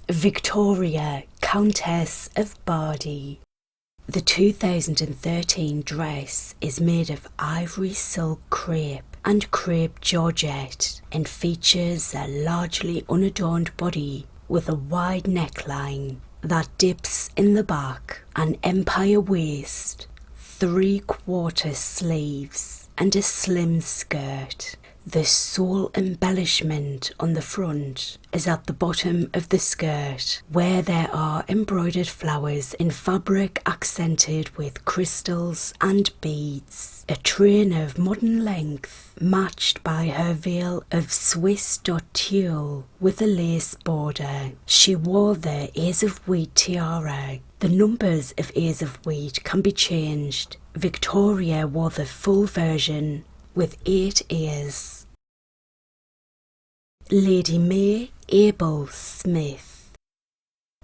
Viktória, Countess of Bardi. The 2013 dress is made of ivory silk crepe and crepe georgette and features a largely unadorned body with a wide neckline that dips in the back, an empire waist, 3/4 sleeves and a slim skirt. The sole embellishment on the front is at the bottom of the skirt, where there are embroidered flowers in fabric accented with crystals and beads. A train of modern length, matched by her veil of Swiss dot tulle with a lace border. She wore the ears of wheat tiara. The numbers of ears of wheat can be changed. Viktória wore the full version with 8 ears. Lady May Abel Smith.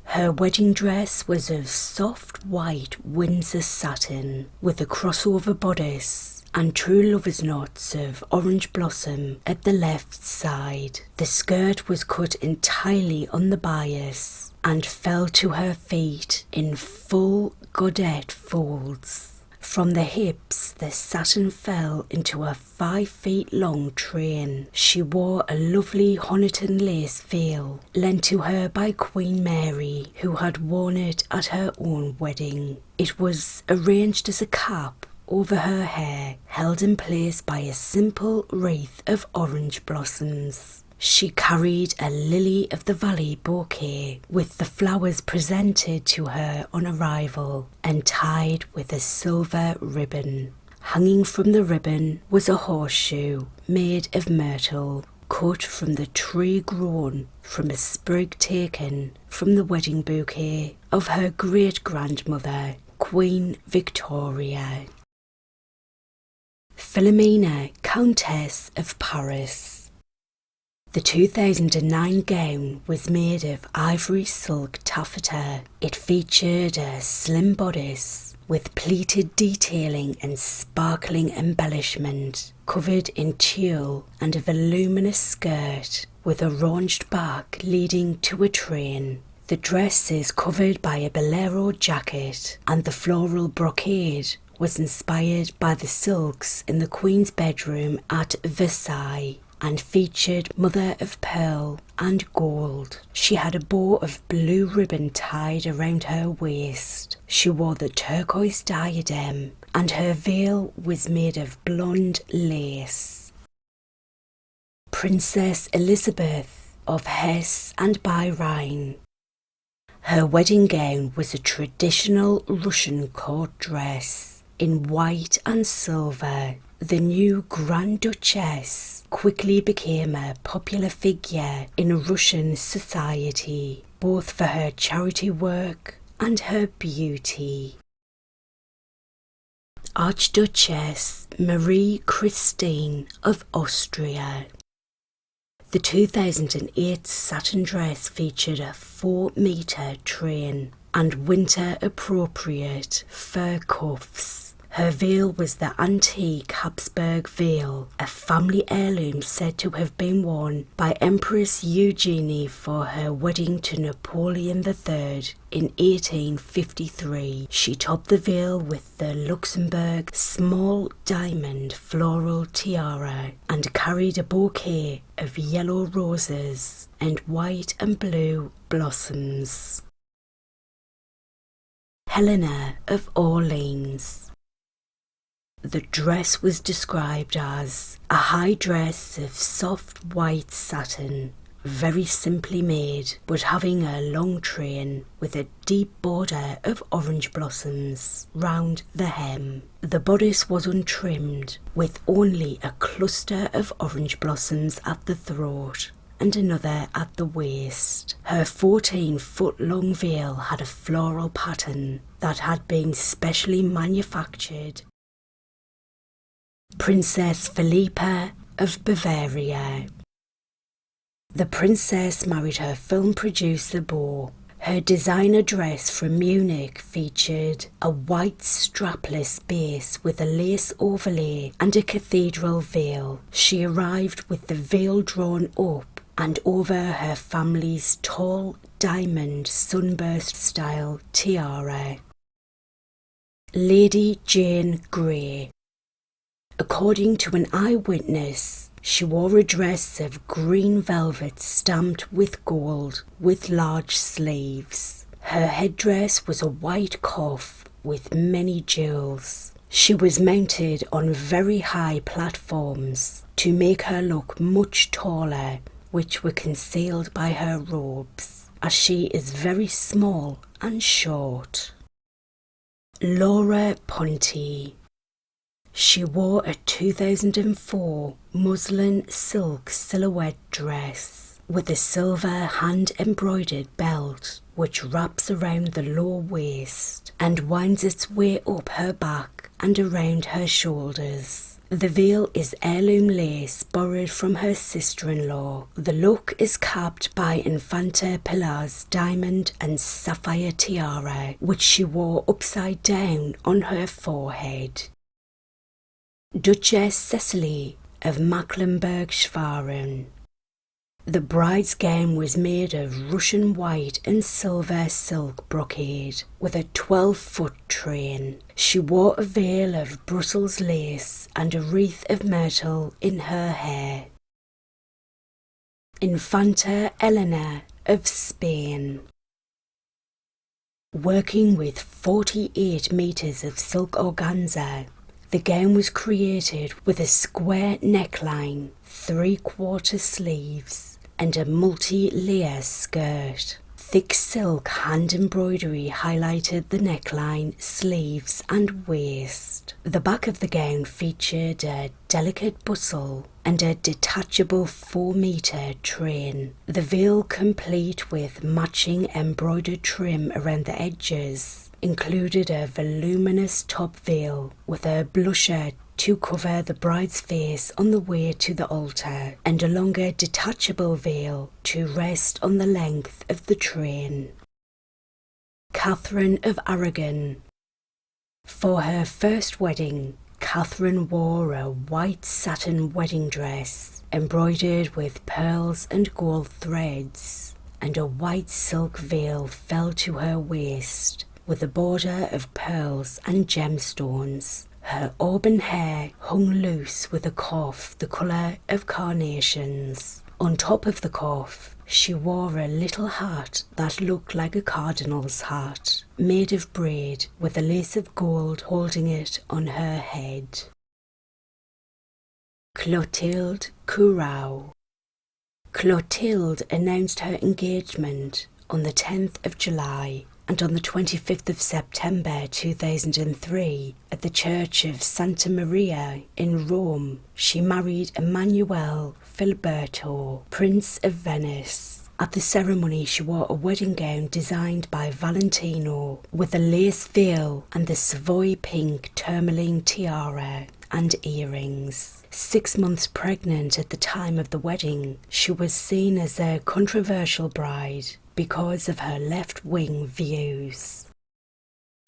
Her wedding dress was of soft white Windsor satin with a crossover bodice and true lover's knots of orange blossom at the left side. The skirt was cut entirely on the bias and fell to her feet in full godette folds. From the hips, the satin fell into a 5 feet long train. She wore a lovely Honiton lace veil, lent to her by Queen Mary, who had worn it at her own wedding. It was arranged as a cap over her hair, held in place by a simple wreath of orange blossoms. She carried a lily-of-the-valley bouquet with the flowers presented to her on arrival and tied with a silver ribbon. Hanging from the ribbon was a horseshoe made of myrtle, cut from the tree grown from a sprig taken from the wedding bouquet of her great-grandmother, Queen Victoria. Philomena, Countess of Paris. The 2009 gown was made of ivory silk taffeta. It featured a slim bodice with pleated detailing and sparkling embellishment, covered in tulle, and a voluminous skirt with a raunched back leading to a train. The dress is covered by a bolero jacket, and the floral brocade was inspired by the silks in the Queen's bedroom at Versailles, and featured mother of pearl and gold. She had a bow of blue ribbon tied around her waist. She wore the turquoise diadem, and her veil was made of blonde lace. Princess Elizabeth of Hesse and by Rhine. Her wedding gown was a traditional Russian court dress in white and silver. The new Grand Duchess quickly became a popular figure in Russian society, both for her charity work and her beauty. Archduchess Marie Christine of Austria. The 2008 satin dress featured a 4-metre train and winter-appropriate fur cuffs. Her veil was the antique Habsburg veil, a family heirloom said to have been worn by Empress Eugenie for her wedding to Napoleon III in 1853. She topped the veil with the Luxembourg small diamond floral tiara and carried a bouquet of yellow roses and white and blue blossoms. Hélène of Orléans. The dress was described as a high dress of soft white satin, very simply made, but having a long train with a deep border of orange blossoms round the hem. The bodice was untrimmed, with only a cluster of orange blossoms at the throat and another at the waist. Her 14-foot-long veil had a floral pattern that had been specially manufactured. Princess Felipa of Bavaria. The princess married her film producer beau. Her designer dress from Munich featured a white strapless base with a lace overlay and a cathedral veil. She arrived with the veil drawn up and over her family's tall diamond sunburst-style tiara. Lady Jane Grey. According to an eyewitness, she wore a dress of green velvet stamped with gold, with large sleeves. Her headdress was a white coif with many jewels. She was mounted on very high platforms to make her look much taller, which were concealed by her robes, as she is very small and short. Laura Ponte. She wore a 2004 muslin silk silhouette dress with a silver hand-embroidered belt which wraps around the low waist and winds its way up her back and around her shoulders. The veil is heirloom lace borrowed from her sister-in-law. The look is capped by Infanta Pilar's diamond and sapphire tiara, which she wore upside down on her forehead. Duchess Cecilie of Mecklenburg-Schwerin. The bride's gown was made of Russian white and silver silk brocade with a 12-foot train. She wore a veil of Brussels lace and a wreath of myrtle in her hair. Infanta Hélène of Spain. Working with 48 metres of silk organza, the gown was created with a square neckline, 3/4 sleeves, and a multi-layer skirt. Thick silk hand embroidery highlighted the neckline, sleeves and waist. The back of the gown featured a delicate bustle and a detachable 4-metre train. The veil, complete with matching embroidered trim around the edges, included a voluminous top veil with a blusher to cover the bride's face on the way to the altar, and a longer detachable veil to rest on the length of the train. Catherine of Aragon. For her first wedding, Catherine wore a white satin wedding dress embroidered with pearls and gold threads, and a white silk veil fell to her waist with a border of pearls and gemstones. Her auburn hair hung loose with a coif the colour of carnations. On top of the coif, she wore a little hat that looked like a cardinal's hat, made of braid with a lace of gold holding it on her head. Clotilde Courau. Clotilde announced her engagement on the 10th of July, and on the 25th of September 2003, at the Church of Santa Maria in Rome, she married Emanuele Filiberto, Prince of Venice. At the ceremony, she wore a wedding gown designed by Valentino with a lace veil and the Savoy pink tourmaline tiara and earrings. 6 months pregnant at the time of the wedding, she was seen as a controversial bride because of her left-wing views.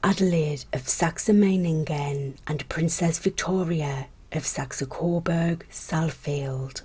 Adelaide of Saxe-Meiningen and Princess Viktória of Saxe-Coburg-Saalfeld.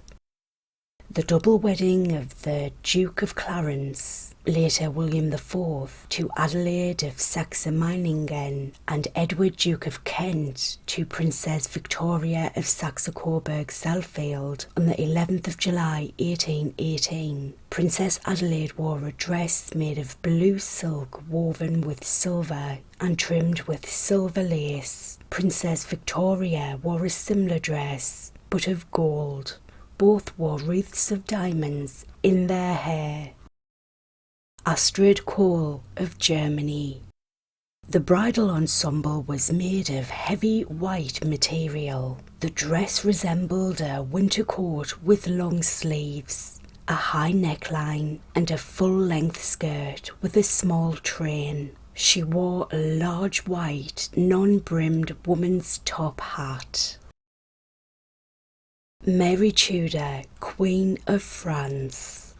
The double wedding of the Duke of Clarence, later William IV, to Adelaide of Saxe-Meiningen, and Edward, Duke of Kent, to Princess Viktória of Saxe-Coburg-Saalfeld on the 11th of July 1818. Princess Adelaide wore a dress made of blue silk woven with silver and trimmed with silver lace. Princess Viktória wore a similar dress, but of gold. Both wore wreaths of diamonds in their hair. Astrid Kohl of Germany. The bridal ensemble was made of heavy white material. The dress resembled a winter coat with long sleeves, a high neckline, and a full-length skirt with a small train. She wore a large white, non-brimmed woman's top hat. Mary Tudor, Queen of France.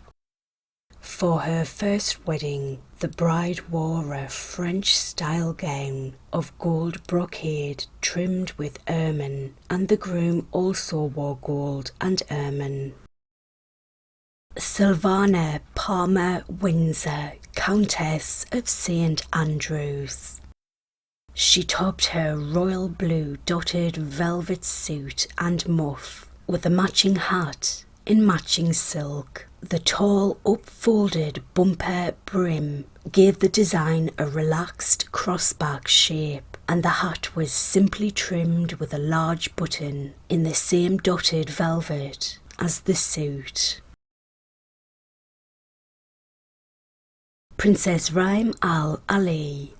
For her first wedding, the bride wore a French-style gown of gold brocade trimmed with ermine, and the groom also wore gold and ermine. Sylvana Palmer-Windsor, Countess of St Andrews. She topped her royal blue dotted velvet suit and muff with a matching hat in matching silk. The tall up-folded bumper brim gave the design a relaxed crossback shape, and the hat was simply trimmed with a large button in the same dotted velvet as the suit. Princess Rime al-Ali.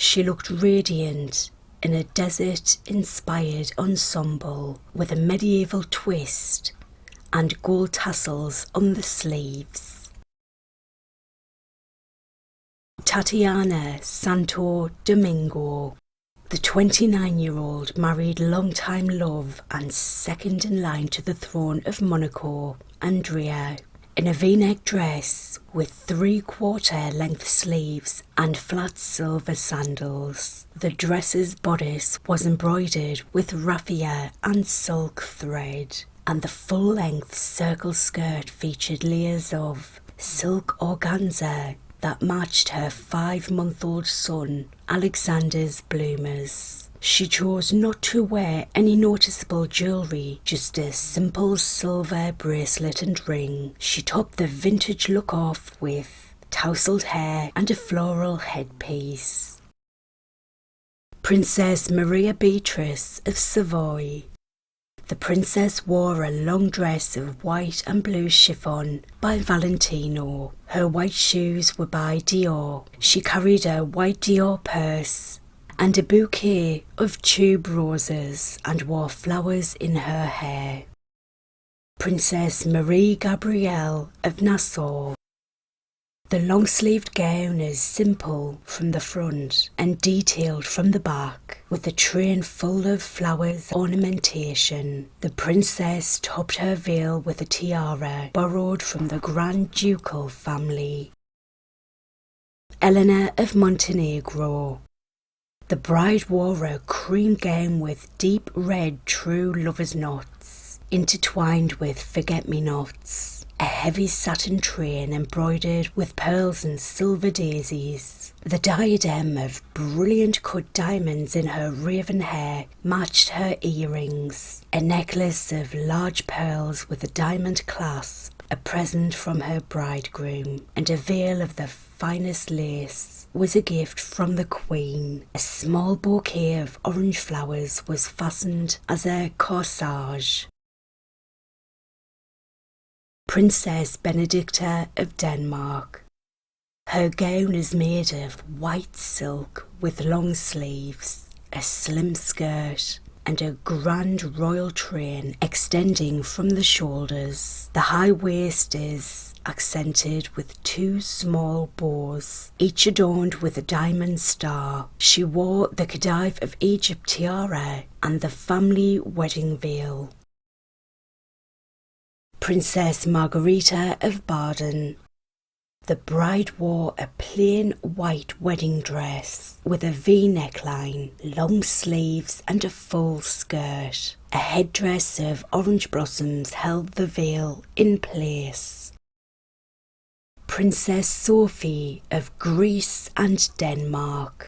She looked radiant in a desert-inspired ensemble with a medieval twist and gold tassels on the sleeves. Tatiana Santo Domingo. The 29-year-old married long-time love and second in line to the throne of Monaco, Andrea, in a V-neck dress with 3/4 length sleeves and flat silver sandals. The dress's bodice was embroidered with raffia and silk thread, and the full-length circle skirt featured layers of silk organza that matched her 5-month-old son Alexander's bloomers. She chose not to wear any noticeable jewellery, just a simple silver bracelet and ring. She topped the vintage look off with tousled hair and a floral headpiece. Princess Maria Beatrice of Savoy. The princess wore a long dress of white and blue chiffon by Valentino. Her white shoes were by Dior. She carried a white Dior purse and a bouquet of tube roses and wore flowers in her hair. Princess Marie Gabrielle of Nassau. The long-sleeved gown is simple from the front and detailed from the back, with a train full of flowers ornamentation. The princess topped her veil with a tiara borrowed from the Grand Ducal family. Hélène of Montenegro. The bride wore a cream gown with deep red true lover's knots, intertwined with forget-me-nots, a heavy satin train embroidered with pearls and silver daisies. The diadem of brilliant cut diamonds in her raven hair matched her earrings. A necklace of large pearls with a diamond clasp, a present from her bridegroom, and a veil of the finest lace was a gift from the Queen. A small bouquet of orange flowers was fastened as a corsage. Princess Benedicta of Denmark. Her gown is made of white silk with long sleeves, a slim skirt, and a grand royal train extending from the shoulders. The high waist is accented with 2 small bows, each adorned with a diamond star. She wore the Khedive of Egypt tiara and the family wedding veil. Princess Margarita of Baden. The bride wore a plain white wedding dress with a V neckline, long sleeves and a full skirt. A headdress of orange blossoms held the veil in place. Princess Sophie of Greece and Denmark.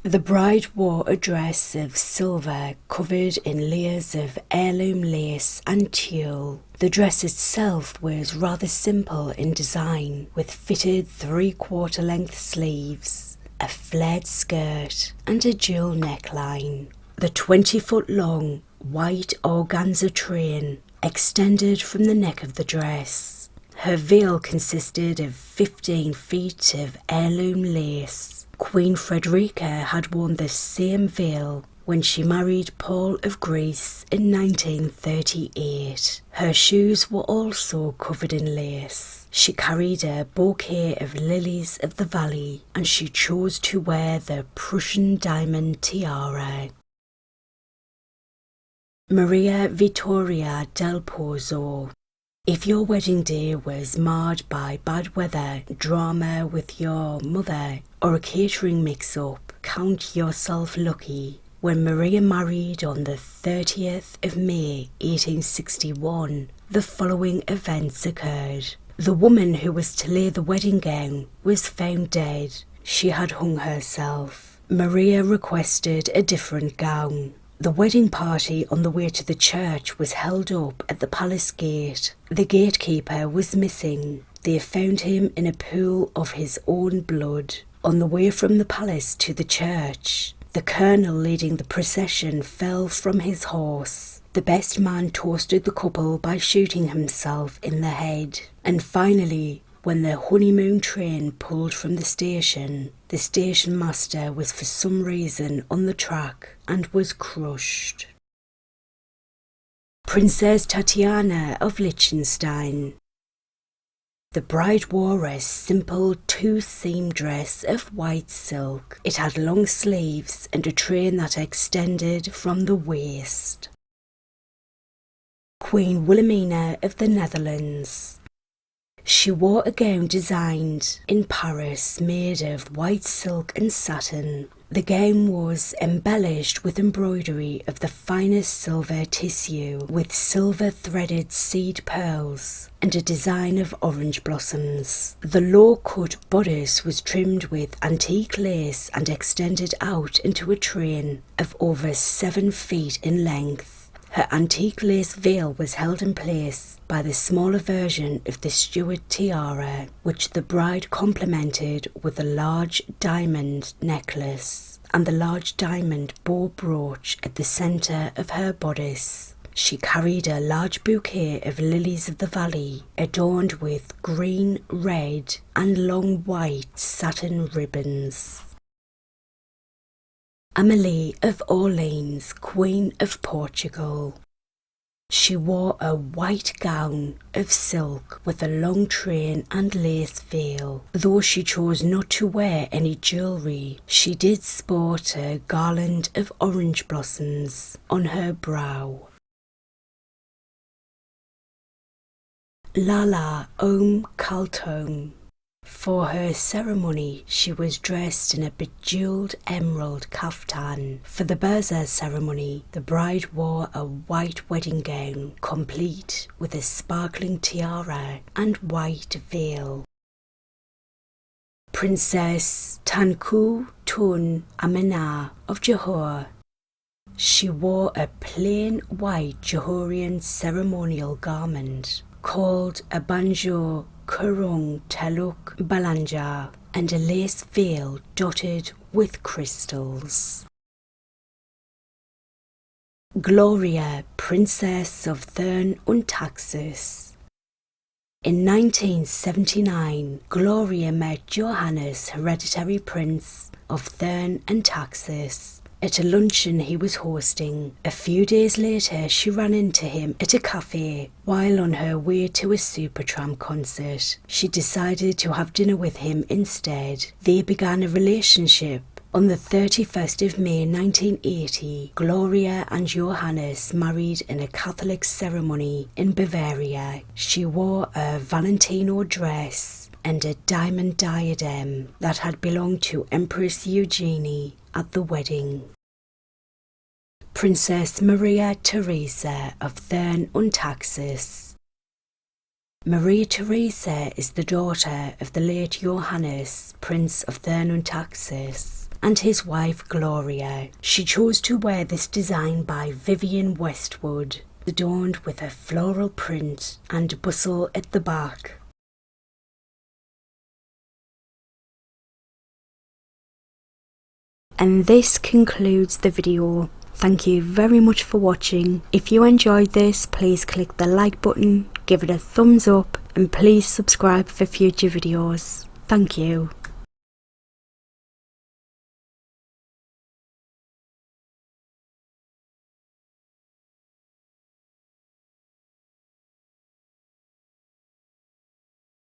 The bride wore a dress of silver covered in layers of heirloom lace and tulle. The dress itself was rather simple in design, with fitted 3/4 length sleeves, a flared skirt and a jewel neckline. The 20-foot-long white organza train extended from the neck of the dress. Her veil consisted of 15 feet of heirloom lace. Queen Frederica had worn the same veil when she married Paul of Greece in 1938. Her shoes were also covered in lace. She carried a bouquet of lilies of the valley, and she chose to wear the Prussian diamond tiara. Maria Vittoria del Pozzo. If your wedding day was marred by bad weather, drama with your mother, or a catering mix-up, count yourself lucky. when Maria married on the 30th of May 1861, the following events occurred. The woman who was to lay the wedding gown was found dead. She had hung herself. Maria requested a different gown. The wedding party on the way to the church was held up at the palace gate. The gatekeeper was missing. They found him in a pool of his own blood. On the way from the palace to the church, the colonel leading the procession fell from his horse. The best man toasted the couple by shooting himself in the head. And finally, when the honeymoon train pulled from the station master was for some reason on the track and was crushed. Princess Tatiana of Liechtenstein. The bride wore a simple two-seam dress of white silk. It had long sleeves and a train that extended from the waist. Queen Wilhelmina of the Netherlands. She wore a gown designed in Paris made of white silk and satin. The gown was embellished with embroidery of the finest silver tissue, with silver threaded seed pearls and a design of orange blossoms. The low-cut bodice was trimmed with antique lace and extended out into a train of over 7 feet in length. Her antique lace veil was held in place by the smaller version of the Stuart tiara, which the bride complemented with a large diamond necklace and the large diamond bow brooch at the centre of her bodice. She carried a large bouquet of lilies of the valley, adorned with green, red, and long white satin ribbons. Amélie of Orléans, Queen of Portugal. She wore a white gown of silk with a long train and lace veil. Though she chose not to wear any jewellery, she did sport a garland of orange blossoms on her brow. Lala Kaltong. For her ceremony, she was dressed in a bejewelled emerald kaftan. For the Berza ceremony, the bride wore a white wedding gown, complete with a sparkling tiara and white veil. Princess Tangku Thurn Amena of Johor. She wore a plain white Johorian ceremonial garment called a banjo Kurung Teluk Balanja and a lace veil dotted with crystals. Gloria, Princess of Thurn und Taxis. In 1979, Gloria met Johannes, hereditary prince of Thurn and Taxis, at a luncheon he was hosting. A few days later, she ran into him at a cafe while on her way to a Supertramp concert. She decided to have dinner with him instead. They began a relationship. On the 31st of May 1980, Gloria and Johannes married in a Catholic ceremony in Bavaria. She wore a Valentino dress and a diamond diadem that had belonged to Empress Eugenie at the wedding. Princess Maria Theresa of Thurn und Taxis. Maria Theresa is the daughter of the late Johannes, Prince of Thurn und Taxis, and his wife Gloria. She chose to wear this design by Vivienne Westwood, adorned with a floral print and bustle at the back. And this concludes the video. Thank you very much for watching. If you enjoyed this, please click the like button, give it a thumbs up, and please subscribe for future videos. Thank you.